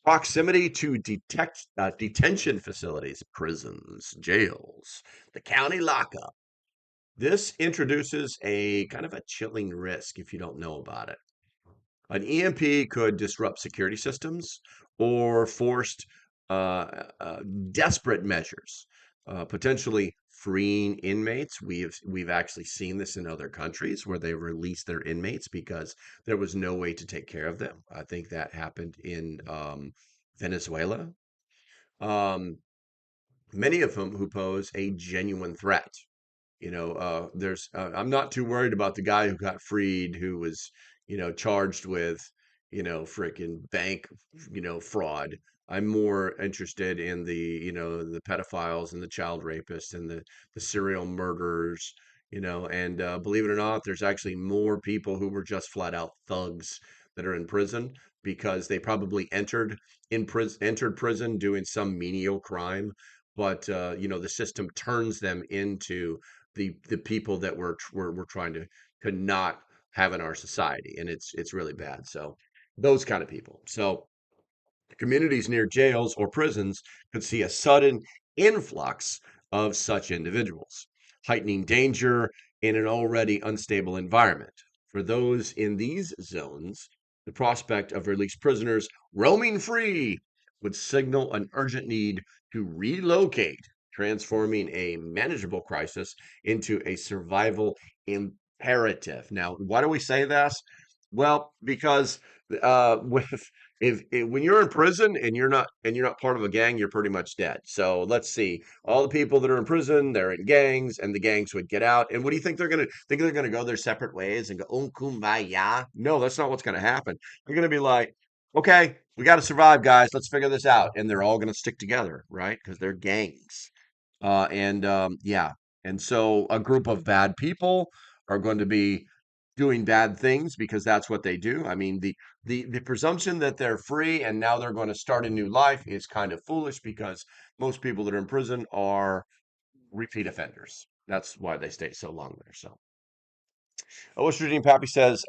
proximity to detention facilities, prisons, jails, the county lockup. This introduces a kind of a chilling risk if you don't know about it. An EMP could disrupt security systems or forced desperate measures, potentially freeing inmates. We've actually seen this in other countries where they release their inmates because there was no way to take care of them. I think that happened in Venezuela. Um, Many of them who pose a genuine threat. I'm not too worried about the guy who got freed, who was, charged with, freaking bank, fraud. I'm more interested in the pedophiles and the child rapists and the serial murderers, and believe it or not, there's actually more people who were just flat out thugs that are in prison because they probably entered prison doing some menial crime, but the system turns them into the people that we're trying to not have in our society, and it's really bad. So those kind of people. So communities near jails or prisons could see a sudden influx of such individuals, heightening danger in an already unstable environment. For those in these zones, the prospect of released prisoners roaming free would signal an urgent need to relocate, transforming a manageable crisis into a survival imperative. Now, why do we say this? Well, because with if when you're in prison and you're not part of a gang, you're pretty much dead. So let's see. All the people that are in prison, they're in gangs, and the gangs would get out. And what do you think they're gonna think? They're gonna go their separate ways and go, oh, kumbaya? No, that's not what's gonna happen. They're gonna be like, okay, we got to survive, guys. Let's figure this out. And they're all gonna stick together, right? Because they're gangs. Yeah. And so a group of bad people are going to be doing bad things because that's what they do. I mean, the presumption that they're free and now they're going to start a new life is kind of foolish because most people that are in prison are repeat offenders. That's why they stay so long there. So Ocean Redeem Pappy says,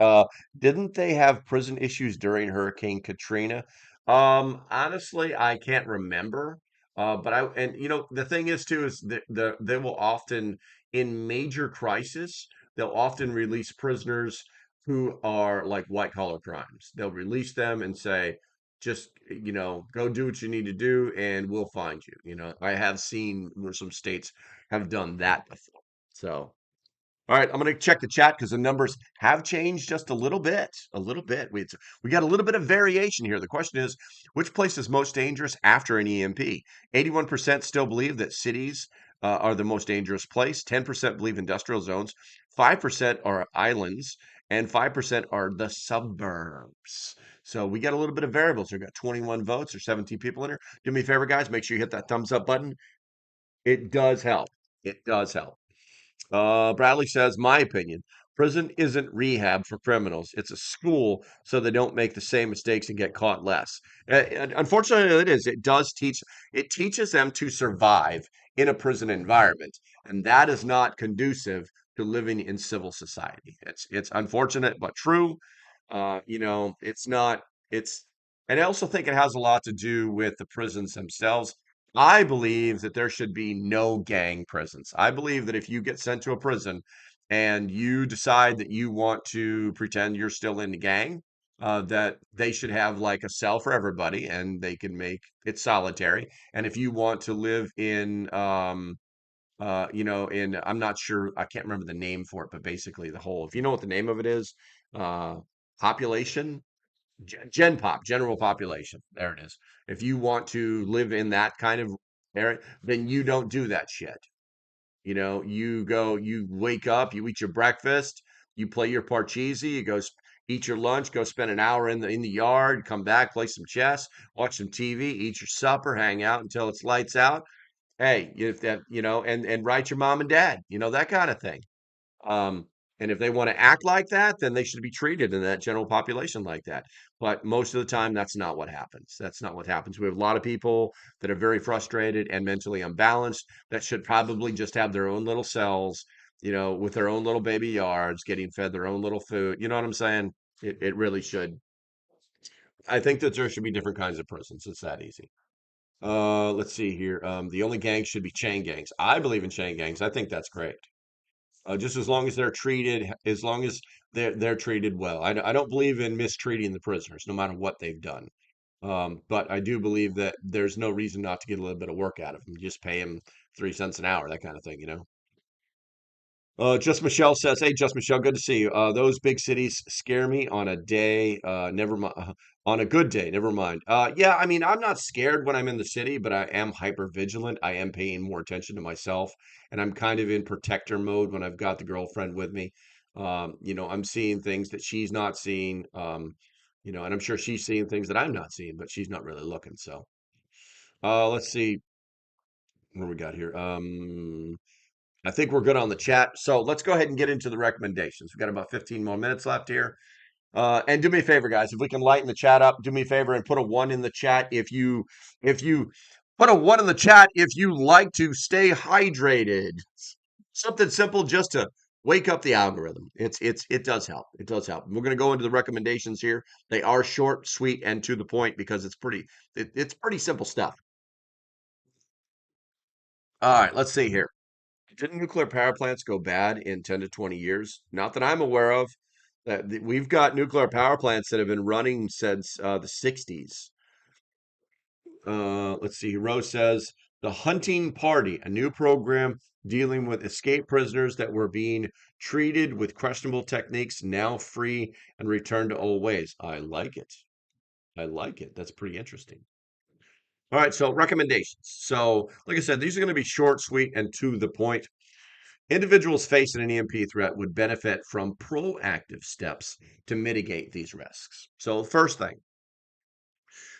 didn't they have prison issues during Hurricane Katrina? Honestly, I can't remember. But and the thing is too is they will often in major crisis, they'll often release prisoners who are like white collar crimes. They'll release them and say, just go do what you need to do, and we'll find you. I have seen where some states have done that before. So. All right, I'm going to check the chat because the numbers have changed just a little bit. A little bit. We got a little bit of variation here. The question is, which place is most dangerous after an EMP? 81% still believe that cities are the most dangerous place. 10% believe industrial zones. 5% are islands, and 5% are the suburbs. So we got a little bit of variables. We've got 21 votes or 17 people in here. Do me a favor, guys. Make sure you hit that thumbs up button. It does help. It does help. Bradley says, my opinion, prison isn't rehab for criminals. It's a school so they don't make the same mistakes and get caught less. And unfortunately, it is. It teaches them to survive in a prison environment. And that is not conducive to living in civil society. It's unfortunate, but true. It's not, it's, and I also think it has a lot to do with the prisons themselves. I believe that there should be no gang prisons. I believe that if you get sent to a prison and you decide that you want to pretend you're still in the gang, that they should have like a cell for everybody and they can make it solitary. And if you want to live in, I'm not sure, I can't remember the name for it, but basically the whole, if you know what the name of it is, uh, population, Gen Pop, general population. There it is. If you want to live in that kind of area, then you don't do that shit. You wake up, you eat your breakfast, you play your parcheesi, you go eat your lunch, go spend an hour in the yard, come back, play some chess, watch some TV, eat your supper, hang out until it's lights out. Hey, if that, and write your mom and dad, that kind of thing. Um, and if they want to act like that, then they should be treated in that general population like that. But most of the time, that's not what happens. That's not what happens. We have a lot of people that are very frustrated and mentally unbalanced that should probably just have their own little cells, with their own little baby yards, getting fed their own little food. You know what I'm saying? It really should. I think that there should be different kinds of prisons. It's that easy. Let's see here. The only gangs should be chain gangs. I believe in chain gangs. I think that's great. Just as long as they're treated, as long as they're treated well. I don't believe in mistreating the prisoners, no matter what they've done. But I do believe that there's no reason not to get a little bit of work out of them. Just pay them 3 cents an hour, that kind of thing. Just Michelle says, "Hey, Just Michelle, good to see you. Those big cities scare me on a day. Never mind. On a good day, never mind. Yeah, I mean, I'm not scared when I'm in the city, but I am hyper vigilant. I am paying more attention to myself, and I'm kind of in protector mode when I've got the girlfriend with me. I'm seeing things that she's not seeing. And I'm sure she's seeing things that I'm not seeing, but she's not really looking. So, let's see what we got here. I think we're good on the chat. So let's go ahead and get into the recommendations. We've got about 15 more minutes left here. And do me a favor, guys, if we can lighten the chat up, do me a favor and put a 1 in the chat if you put a 1 in the chat if you like to stay hydrated. Something simple just to wake up the algorithm. It does help. It does help. We're going to go into the recommendations here. They are short, sweet, and to the point because it's pretty simple stuff. All right, let's see here. Didn't nuclear power plants go bad in 10 to 20 years? Not that I'm aware of. We've got nuclear power plants that have been running since the 60s. Let's see. Rose says The Hunting Party, a new program dealing with escaped prisoners that were being treated with questionable techniques, now free and returned to old ways. I like it. I like it. That's pretty interesting. All right, so recommendations. So, like I said, these are going to be short, sweet, and to the point. Individuals facing an EMP threat would benefit from proactive steps to mitigate these risks. So, first thing,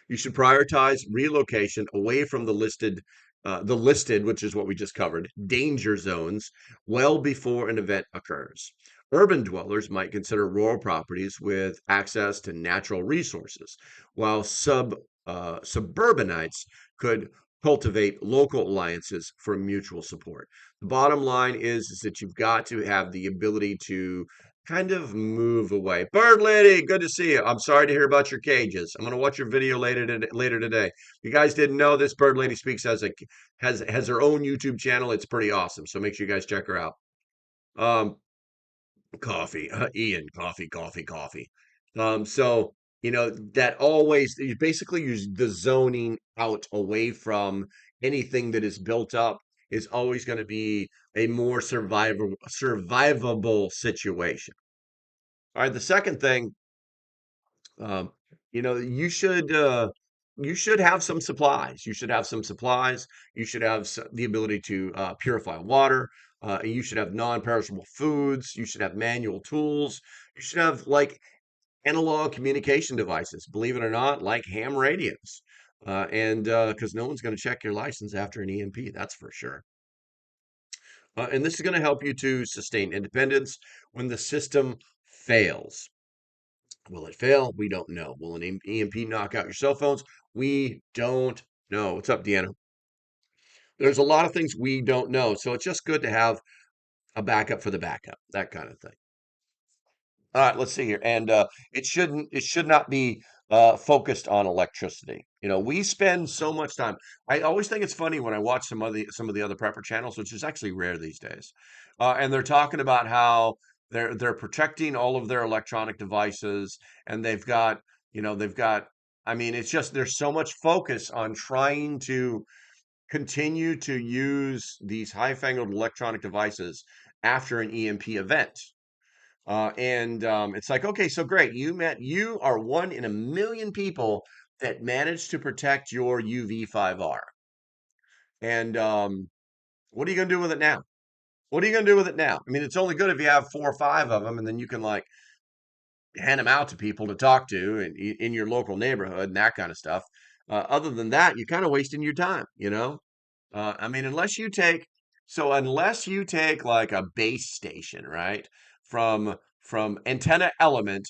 you should prioritize relocation away from the listed, which is what we just covered, danger zones well before an event occurs. Urban dwellers might consider rural properties with access to natural resources, while suburbanites could cultivate local alliances for mutual support. The bottom line is that you've got to have the ability to kind of move away. Bird Lady, good to see you. I'm sorry to hear about your cages. I'm going to watch your video later today. You guys didn't know this Bird Lady Speaks has her own YouTube channel. It's pretty awesome. So make sure you guys check her out. Um, coffee, Ian, coffee. So that always you basically use the zoning out away from anything that is built up is always going to be a more survivable situation. All right, the second thing, um, you know, you should have some supplies. You should have some supplies. You should have the ability to purify water. You should have non-perishable foods. You should have manual tools. You should have like analog communication devices. Believe it or not, like ham radios. And because no one's going to check your license after an EMP, that's for sure. And this is going to help you to sustain independence when the system fails. Will it fail? We don't know. Will an EMP knock out your cell phones? We don't know. What's up, Deanna? There's a lot of things we don't know. So it's just good to have a backup for the backup, that kind of thing. All right, let's see here. And it should not be focused on electricity. We spend so much time. I always think it's funny when I watch some of the other prepper channels, which is actually rare these days. And they're talking about how they're protecting all of their electronic devices, and they've got I mean, it's just there's so much focus on trying to continue to use these high-fangled electronic devices after an EMP event. And it's like, okay, so great. You are one in a million people that managed to protect your UV5R. And what are you going to do with it now? What are you going to do with it now? I mean, it's only good if you have 4 or 5 of them, and then you can like hand them out to people to talk to in your local neighborhood and that kind of stuff. Other than that, you're kind of wasting your time. I mean, unless you take like a base station, right? From antenna element,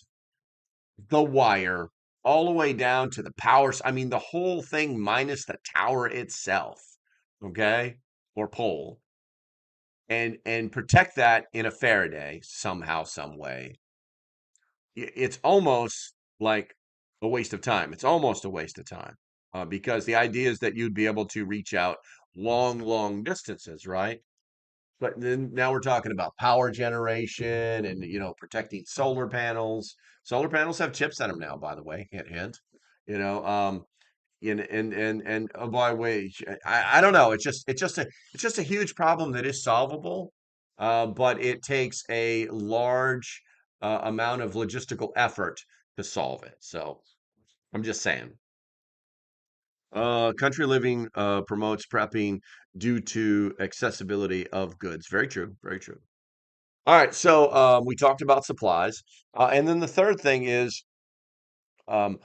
the wire, all the way down to the power. I mean, the whole thing minus the tower itself, okay, or pole, and protect that in a Faraday somehow, some way. It's almost like a waste of time. It's almost a waste of time because the idea is that you'd be able to reach out long distances, right? But then now we're talking about power generation and protecting solar panels. Solar panels have chips in them now, by the way. Hint hint. You know, and oh by the way, I don't know. It's just a huge problem that is solvable, but it takes a large amount of logistical effort to solve it. So I'm just saying. Country living promotes prepping due to accessibility of goods. Very true. Very true. All right. So we talked about supplies. And then the third thing is um,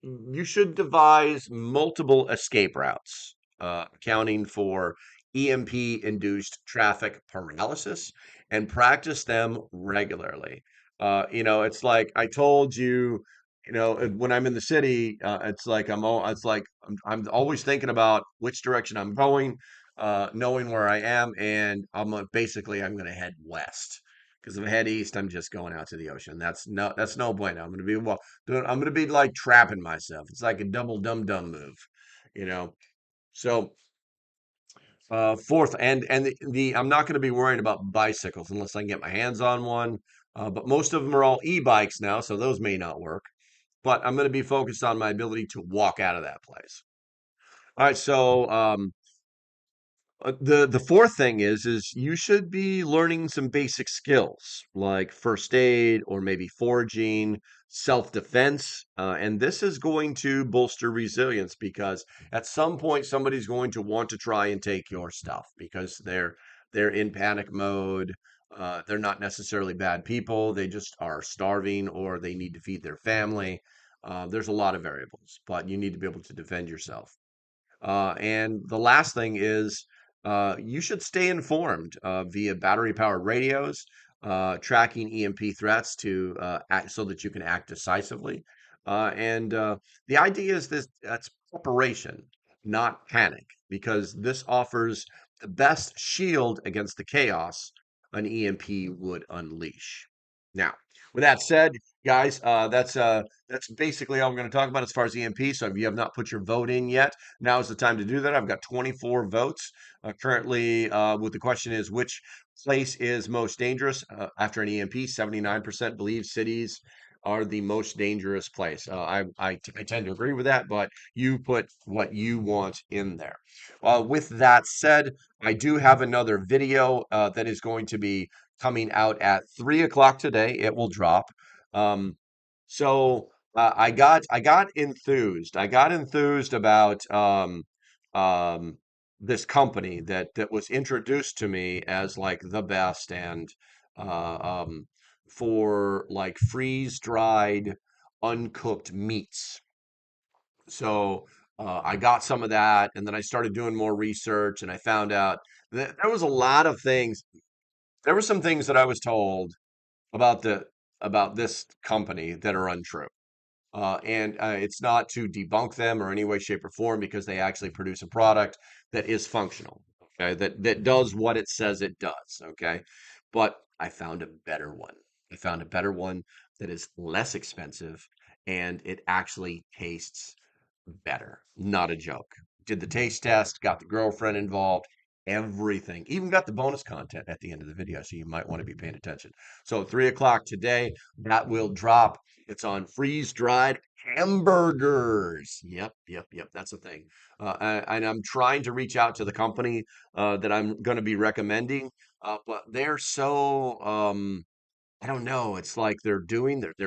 you should devise multiple escape routes, accounting for EMP induced traffic paralysis and practice them regularly. It's like I told you, when I'm in the city, it's like I'm always thinking about which direction I'm going, knowing where I am, and basically I'm going to head west. Because if I head east, I'm just going out to the ocean. That's no bueno. I'm gonna be like trapping myself. It's like a double dum dum move, you know. So fourth, and I'm not going to be worrying about bicycles unless I can get my hands on one. But most of them are all e-bikes now, so those may not work. But I'm going to be focused on my ability to walk out of that place. All right, so the fourth thing is you should be learning some basic skills like first aid or maybe foraging, self-defense, and this is going to bolster resilience because at some point somebody's going to want to try and take your stuff because they're in panic mode. They're not necessarily bad people. They just are starving or they need to feed their family. There's a lot of variables, but you need to be able to defend yourself. And the last thing is you should stay informed via battery powered radios, tracking EMP threats to act so that you can act decisively. And the idea is that's preparation, not panic, because this offers the best shield against the chaos an EMP would unleash. Now, with that said, guys, that's basically all we're going to talk about as far as EMP. So if you have not put your vote in yet, now is the time to do that. I've got 24 votes currently. With the question is which place is most dangerous after an EMP? 79% believe cities are the most dangerous place. I tend to agree with that, but you put what you want in there. With that said, I do have another video that is going to be coming out at 3 o'clock today. It will drop. Um, I got enthused. I got enthused about um, this company that was introduced to me as like the best and um, for like freeze dried uncooked meats. So I got some of that, and then I started doing more research, and I found out that there was a lot of things. There were some things that I was told about this company that are untrue. And it's not to debunk them or any way, shape, or form because they actually produce a product that is functional, okay, that does what it says it does, okay. But I found a better one. I found a better one that is less expensive and it actually tastes better. Not a joke. Did the taste test, got the girlfriend involved, everything. Even got the bonus content at the end of the video, so you might want to be paying attention. So 3 o'clock today, that will drop. It's on freeze-dried hamburgers. Yep. That's a thing. And I'm trying to reach out to the company that I'm going to be recommending, but they're so I don't know. It's like they're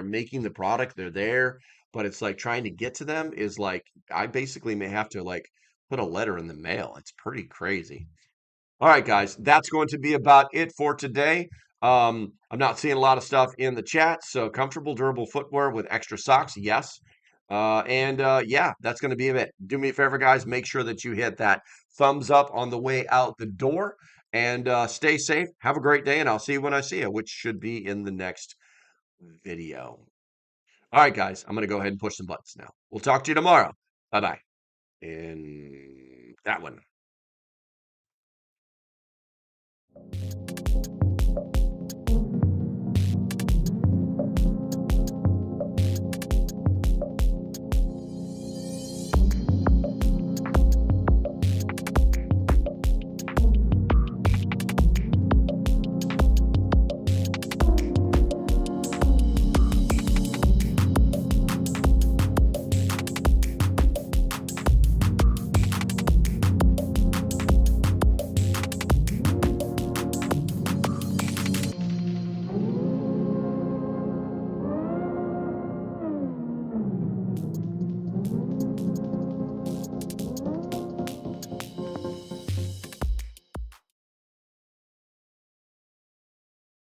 making the product, they're there, but it's like trying to get to them is like I basically may have to like put a letter in the mail. It's pretty crazy. All right, guys, that's going to be about it for today. I'm not seeing a lot of stuff in the chat, so comfortable, durable footwear with extra socks, yes. And yeah, that's going to be it. Do me a favor, guys. Make sure that you hit that thumbs up on the way out the door and stay safe. Have a great day, and I'll see you when I see you, which should be in the next video. All right, guys, I'm going to go ahead and push some buttons now. We'll talk to you tomorrow. Bye bye. In that one.